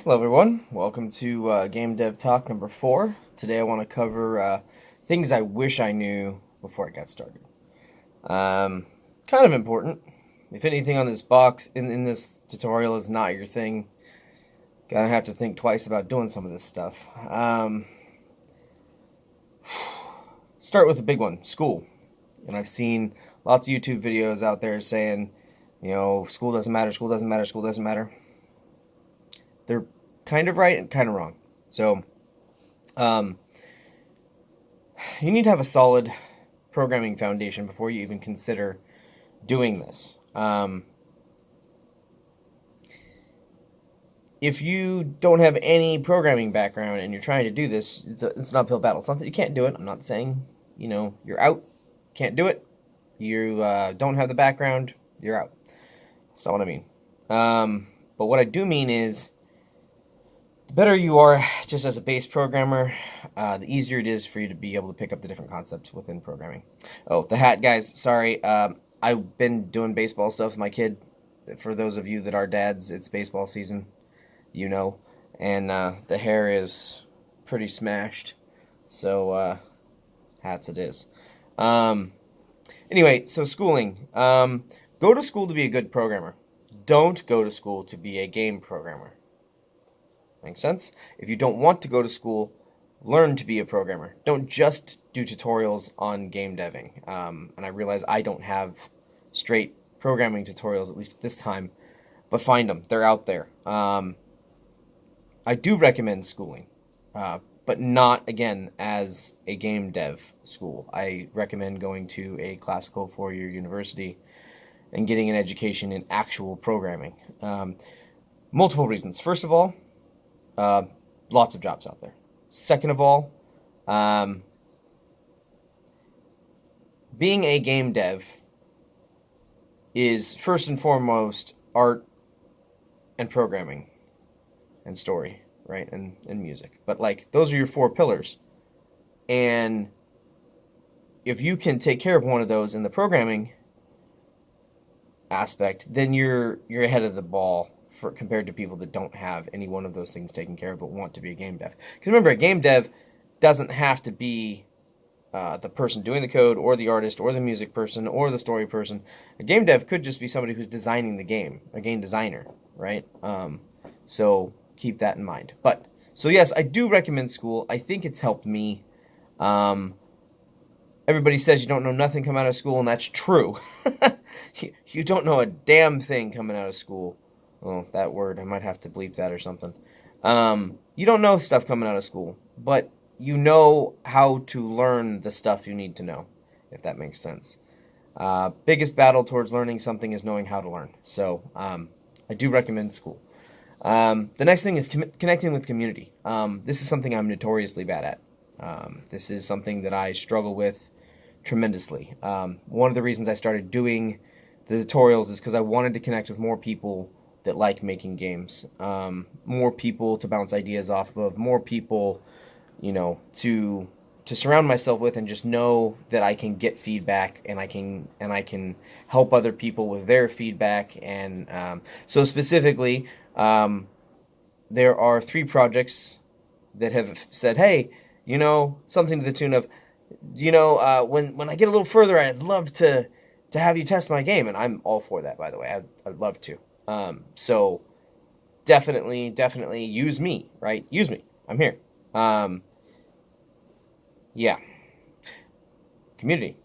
Hello everyone, welcome to Game Dev Talk number 4. Today I want to cover things I wish I knew before I got started. Kind of important. If anything on this box, in this tutorial is not your thing, gonna have to think twice about doing some of this stuff. Start with the big one, school. And I've seen lots of YouTube videos out there saying, school doesn't matter, school doesn't matter, school doesn't matter. They're kind of right and kind of wrong. So, you need to have a solid programming foundation before you even consider doing this. If you don't have any programming background and you're trying to do this, it's an uphill battle. It's not that you can't do it. I'm not saying, you're out, can't do it. You don't have the background, you're out. That's not what I mean. But what I do mean is, the better you are just as a base programmer, the easier it is for you to be able to pick up the different concepts within programming. Oh, the hat, guys, sorry. I've been doing baseball stuff with my kid. For those of you that are dads, it's baseball season, and the hair is pretty smashed. So, hats it is. Anyway, so schooling. Go to school to be a good programmer. Don't go to school to be a game programmer. Make sense? If you don't want to go to school, learn to be a programmer. Don't just do tutorials on game deving. And I realize I don't have straight programming tutorials, at least at this time, but find them. They're out there. I do recommend schooling, but not, again, as a game dev school. I recommend going to a classical four-year university and getting an education in actual programming. Multiple reasons. First of all, lots of jobs out there. Second of all, being a game dev is first and foremost art and programming and story, right? And music. But those are your four pillars. And if you can take care of one of those in the programming aspect, then you're ahead of the ball compared to people that don't have any one of those things taken care of but want to be a game dev. Because remember, a game dev doesn't have to be the person doing the code or the artist or the music person or the story person. A game dev could just be somebody who's designing the game, a game designer, right? So keep that in mind. So yes, I do recommend school. I think it's helped me. Everybody says you don't know nothing coming out of school, and that's true. You don't know a damn thing coming out of school. Oh, that word, I might have to bleep that or something. You don't know stuff coming out of school, but you know how to learn the stuff you need to know, if that makes sense. Biggest battle towards learning something is knowing how to learn. So, I do recommend school. The next thing is connecting with community. This is something I'm notoriously bad at. This is something that I struggle with tremendously. One of the reasons I started doing the tutorials is because I wanted to connect with more people that like making games, more people to bounce ideas off of, more people, to surround myself with, and just know that I can get feedback and I can help other people with their feedback. And so specifically, there are 3 projects that have said, hey, something to the tune of, when I get a little further, I'd love to have you test my game, and I'm all for that, by the way. I'd love to. So definitely use me, right? Use me. I'm here. Yeah. Community.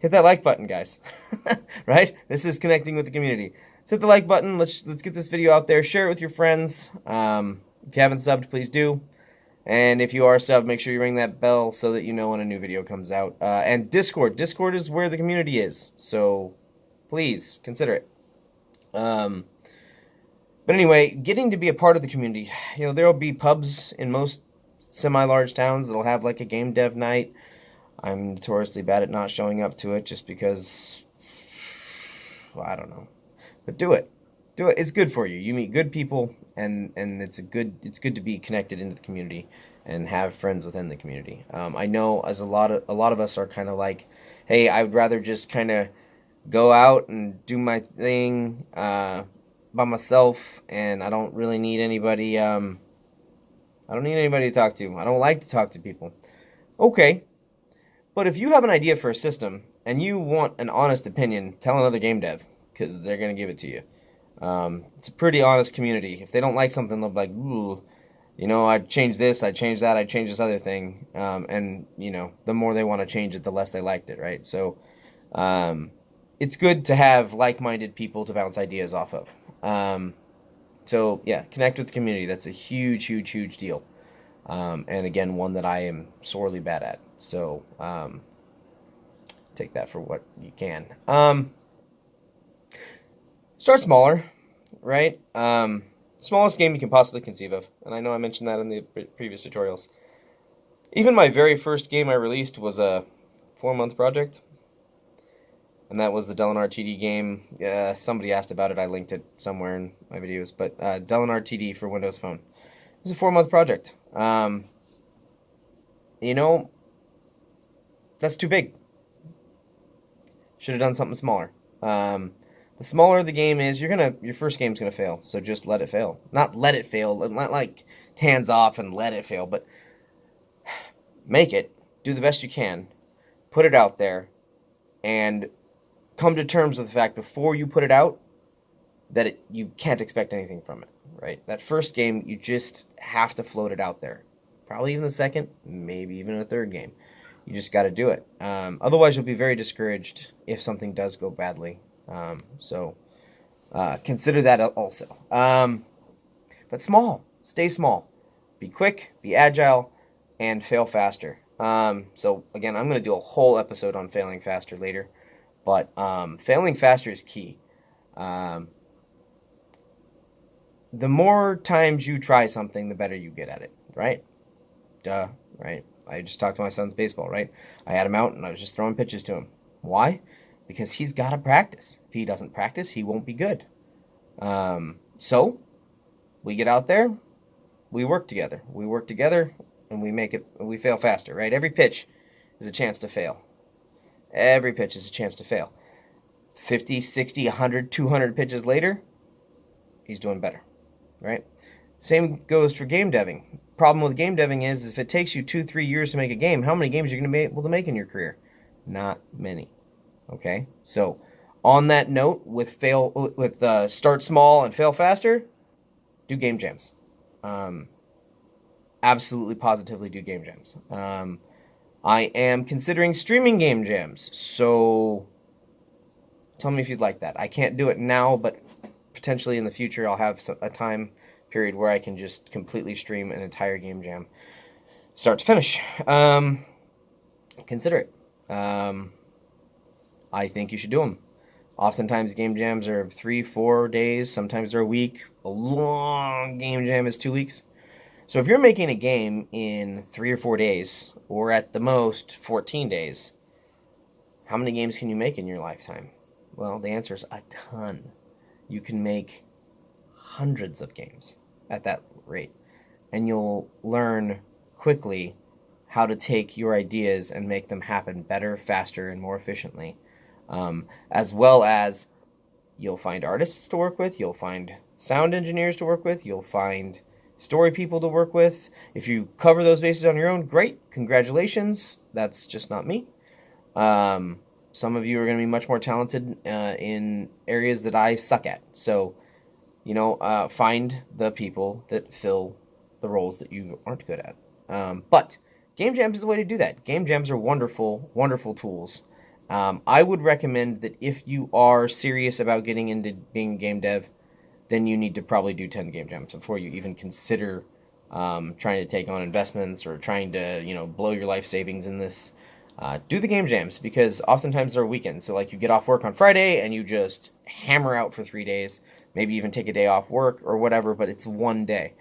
Hit that like button, guys. Right? This is connecting with the community. Hit the like button. Let's get this video out there. Share it with your friends. If you haven't subbed, please do. And if you are subbed, make sure you ring that bell so that you know when a new video comes out. And Discord. Discord is where the community is. So please consider it. But anyway, getting to be a part of the community, there will be pubs in most semi-large towns that'll have a game dev night. I'm notoriously bad at not showing up to it just because, well, I don't know. But do it. Do it. It's good for you. You meet good people, and it's good to be connected into the community and have friends within the community. I know as a lot of us are kind of like, hey, I would rather just kind of go out and do my thing, by myself, and I don't really need anybody. I don't need anybody to talk to. I don't like to talk to people. Okay, but if you have an idea for a system and you want an honest opinion, tell another game dev because they're gonna give it to you. It's a pretty honest community. If they don't like something, they'll be like, "Ooh, I'd change this, I'd change that, I'd change this other thing." And the more they want to change it, the less they liked it, right? So, it's good to have like-minded people to bounce ideas off of. So yeah, connect with the community. That's a huge, huge, huge deal. And again, one that I am sorely bad at. So take that for what you can. Start smaller, right? Smallest game you can possibly conceive of. And I know I mentioned that in the previous tutorials. Even my very first game I released was a 4-month project. And that was the Delinar TD game. Somebody asked about it. I linked it somewhere in my videos. But Delinar TD for Windows Phone. It was a 4-month project. That's too big. Should have done something smaller. The smaller the game is, your first game's gonna fail. So just let it fail. Not let it fail. Not like hands off and let it fail, but make it. Do the best you can. Put it out there, and come to terms with the fact before you put it out that you can't expect anything from it. Right? That first game, you just have to float it out there. Probably even the second, maybe even a third game. You just got to do it. Otherwise, you'll be very discouraged if something does go badly. So consider that also. But small. Stay small. Be quick, be agile, and fail faster. So again, I'm going to do a whole episode on failing faster later. But failing faster is key. The more times you try something, the better you get at it, right? Duh, right? I just talked to my son's baseball, right? I had him out and I was just throwing pitches to him. Why? Because he's got to practice. If he doesn't practice, he won't be good. So we get out there, we work together. We work together and we fail faster, right? Every pitch is a chance to fail. Every pitch is a chance to fail. 50, 60, 100, 200 pitches later, he's doing better, right? Same goes for game deving. Problem with game deving is if it takes you 2-3 years to make a game, how many games are you going to be able to make in your career? Not many. Okay? So, on that note, with start small and fail faster, do game jams. Absolutely, positively do game jams. I am considering streaming game jams, so tell me if you'd like that. I can't do it now, but potentially in the future I'll have a time period where I can just completely stream an entire game jam, start to finish. Consider it. I think you should do them. Oftentimes game jams are 3-4 days, sometimes they're a week. A long game jam is 2 weeks. So if you're making a game in 3 or 4 days, or at the most 14 days, how many games can you make in your lifetime? Well, the answer is a ton. You can make hundreds of games at that rate, and you'll learn quickly how to take your ideas and make them happen better, faster, and more efficiently. As well as you'll find artists to work with, you'll find sound engineers to work with, you'll find story people to work with. If you cover those bases on your own, great, congratulations. That's just not me. Some of you are going to be much more talented in areas that I suck at. So, find the people that fill the roles that you aren't good at. But game jams is the way to do that. Game jams are wonderful, wonderful tools. I would recommend that if you are serious about getting into being a game dev, then you need to probably do 10 game jams before you even consider trying to take on investments or trying to, blow your life savings in this. Do the game jams because oftentimes they're weekends. So like you get off work on Friday and you just hammer out for 3 days, maybe even take a day off work or whatever, but it's one day.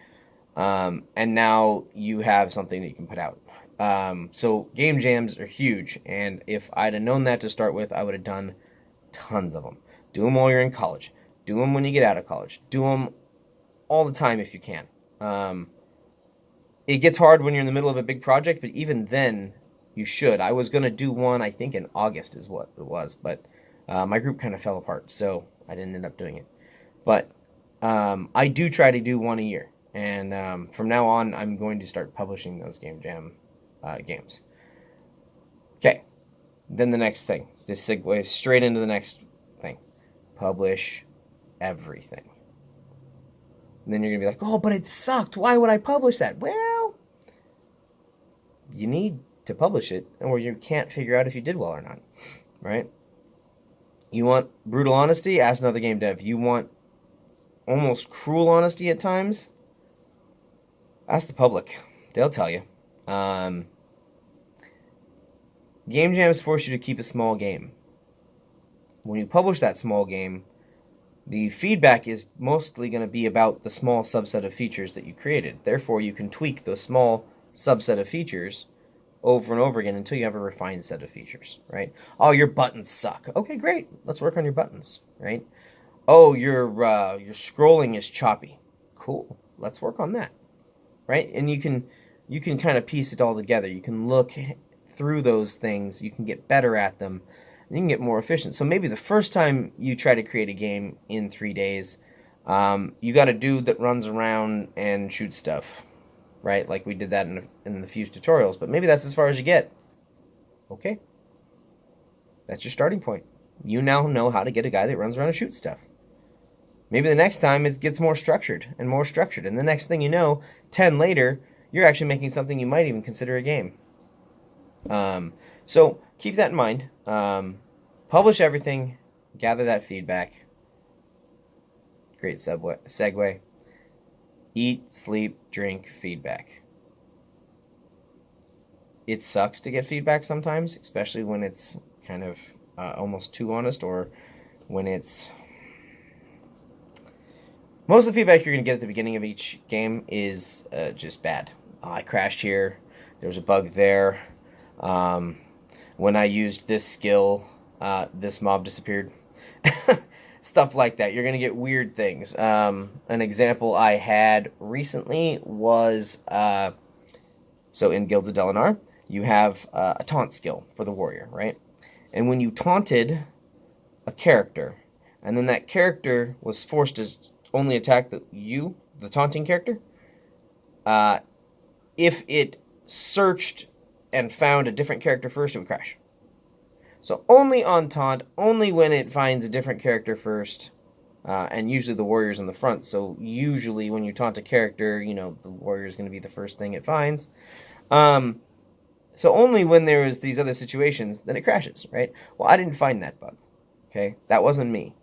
And now you have something that you can put out. So game jams are huge. And if I'd have known that to start with, I would have done tons of them. Do them while you're in college. Do them when you get out of college. Do them all the time if you can. It gets hard when you're in the middle of a big project, but even then, you should. I was going to do one, I think in August is what it was, but my group kind of fell apart, so I didn't end up doing it. But I do try to do one a year, and from now on, I'm going to start publishing those Game Jam games. Okay, then the next thing. This segues straight into the next thing. Publish everything. And then you're going to be like, oh, but it sucked. Why would I publish that? Well, you need to publish it, or you can't figure out if you did well or not, right? You want brutal honesty? Ask another game dev. You want almost cruel honesty at times? Ask the public. They'll tell you. Game jams force you to keep a small game. When you publish that small game, the feedback is mostly going to be about the small subset of features that you created. Therefore, you can tweak the small subset of features over and over again until you have a refined set of features, right? Oh, your buttons suck. Okay, great. Let's work on your buttons, right? Oh, your scrolling is choppy. Cool. Let's work on that, right? And you can kind of piece it all together. You can look through those things. You can get better at them. And you can get more efficient. So maybe the first time you try to create a game in 3 days, you got a dude that runs around and shoots stuff, right? Like we did that in the Fuse tutorials. But maybe that's as far as you get. Okay. That's your starting point. You now know how to get a guy that runs around and shoots stuff. Maybe the next time it gets more structured and more structured. And the next thing you know, 10 later, you're actually making something you might even consider a game. So keep that in mind. Publish everything. Gather that feedback. Great segue. Eat, sleep, drink, feedback. It sucks to get feedback sometimes, especially when it's kind of almost too honest, or when it's... Most of the feedback you're going to get at the beginning of each game is just bad. I crashed here. There was a bug there. When I used this skill, this mob disappeared. Stuff like that. You're going to get weird things. An example I had recently was, so in Guilds of Dalinar, you have a taunt skill for the warrior, right? And when you taunted a character, and then that character was forced to only attack the taunting character, if it searched and found a different character first, it would crash. So only on taunt, only when it finds a different character first, and usually the warrior's in the front. So usually when you taunt a character, the warrior's going to be the first thing it finds. So only when there was these other situations, then it crashes, right? Well, I didn't find that bug, okay? That wasn't me.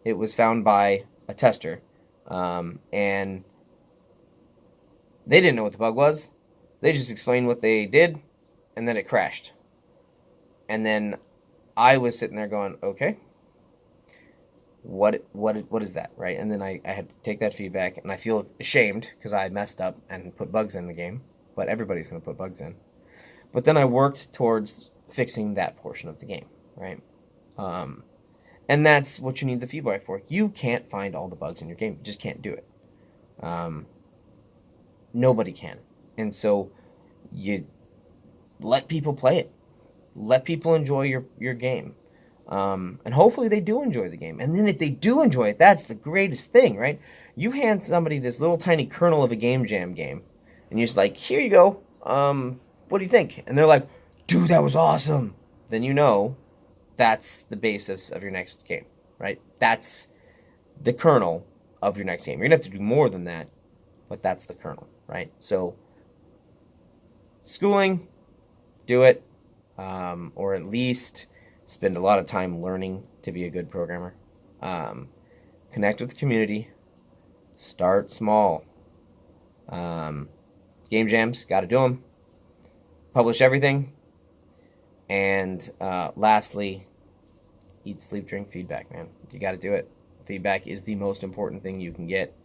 It was found by a tester, and they didn't know what the bug was. They just explained what they did, and then it crashed. And then I was sitting there going, okay, what is that, right? And then I had to take that feedback, and I feel ashamed because I messed up and put bugs in the game. But everybody's going to put bugs in. But then I worked towards fixing that portion of the game, right? And that's what you need the feedback for. You can't find all the bugs in your game. You just can't do it. Nobody can. And so you let people play it. Let people enjoy your game. And hopefully they do enjoy the game. And then if they do enjoy it, that's the greatest thing, right? You hand somebody this little tiny kernel of a Game Jam game, and you're just like, here you go. What do you think? And they're like, dude, that was awesome. Then you know that's the basis of your next game, right? That's the kernel of your next game. You're going to have to do more than that, but that's the kernel, right? So schooling, do it, or at least spend a lot of time learning to be a good programmer. Connect with the community. Start small. Game jams, got to do them. Publish everything. And lastly, eat, sleep, drink, feedback, man. You got to do it. Feedback is the most important thing you can get.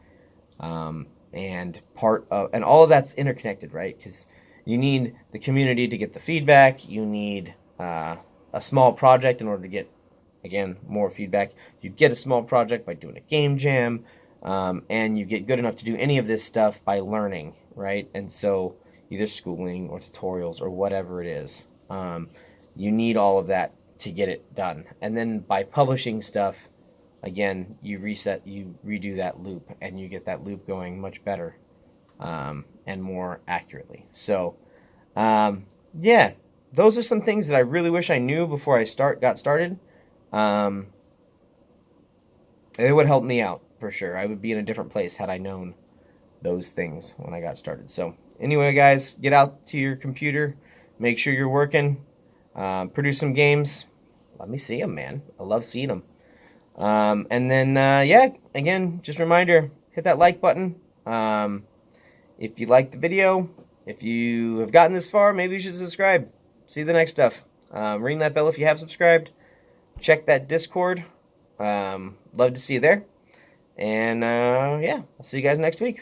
And all of that's interconnected, right? Because you need the community to get the feedback. You need a small project in order to get, again, more feedback. You get a small project by doing a game jam. And you get good enough to do any of this stuff by learning, right? And so either schooling or tutorials or whatever it is. You need all of that to get it done. And then by publishing stuff, again, you reset, you redo that loop, and you get that loop going much better and more accurately. So, yeah, those are some things that I really wish I knew before I got started. It would help me out for sure. I would be in a different place had I known those things when I got started. So anyway, guys, get out to your computer, make sure you're working, produce some games. Let me see them, man. I love seeing them. And then, yeah, again, just a reminder, hit that like button. If you like the video, if you have gotten this far, maybe you should subscribe. See the next stuff. Ring that bell if you have subscribed. Check that Discord. Love to see you there. And, yeah, I'll see you guys next week.